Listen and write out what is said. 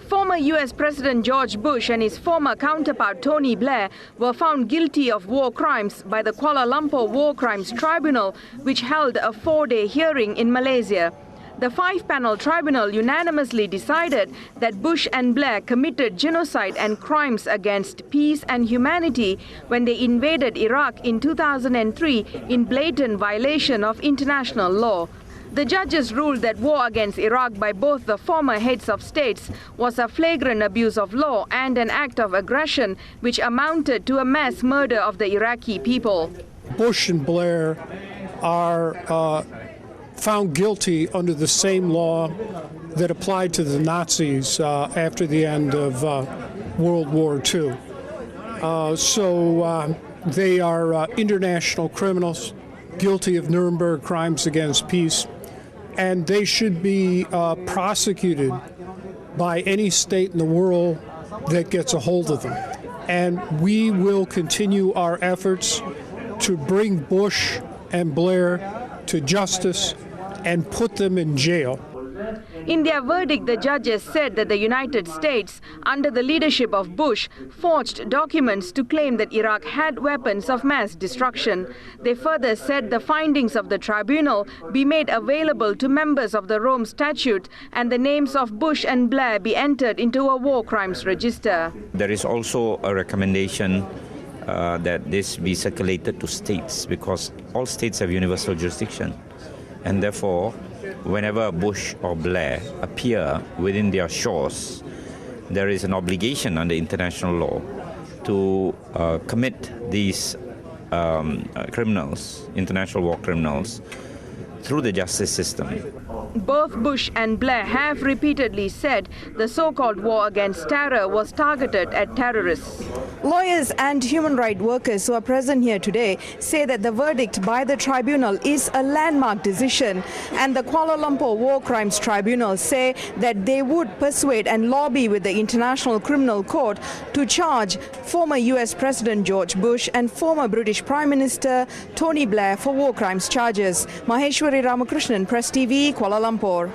Former US President George Bush and his former counterpart Tony Blair were found guilty of war crimes by the Kuala Lumpur War Crimes Tribunal, which held a 4-day hearing in Malaysia. The 5-panel tribunal unanimously decided that Bush and Blair committed genocide and crimes against peace and humanity when they invaded Iraq in 2003 in blatant violation of international law. The judges ruled that war against Iraq by both the former heads of states was a flagrant abuse of law and an act of aggression which amounted to a mass murder of the Iraqi people. Bush and Blair are found guilty under the same law that applied to the Nazis after the end of World War II. So they are international criminals, guilty of Nuremberg crimes against peace, and they should be prosecuted by any state in the world that gets a hold of them. And we will continue our efforts to bring Bush and Blair to justice and put them in jail. In their verdict, the judges said that the United States, under the leadership of Bush, forged documents to claim that Iraq had weapons of mass destruction. They further said the findings of the tribunal be made available to members of the Rome Statute and the names of Bush and Blair be entered into a war crimes register. There is also a recommendation that this be circulated to states because all states have universal jurisdiction. And therefore, whenever Bush or Blair appear within their shores, there is an obligation under international law to commit these criminals, international war criminals, through the justice system. Both Bush and Blair have repeatedly said the so-called war against terror was targeted at terrorists. Lawyers and human rights workers who are present here today say that the verdict by the tribunal is a landmark decision, and the Kuala Lumpur War Crimes Tribunal say that they would persuade and lobby with the International Criminal Court to charge former US President George Bush and former British Prime Minister Tony Blair for war crimes charges. Maheshwari Ramakrishnan, Press TV, Kuala Lumpur.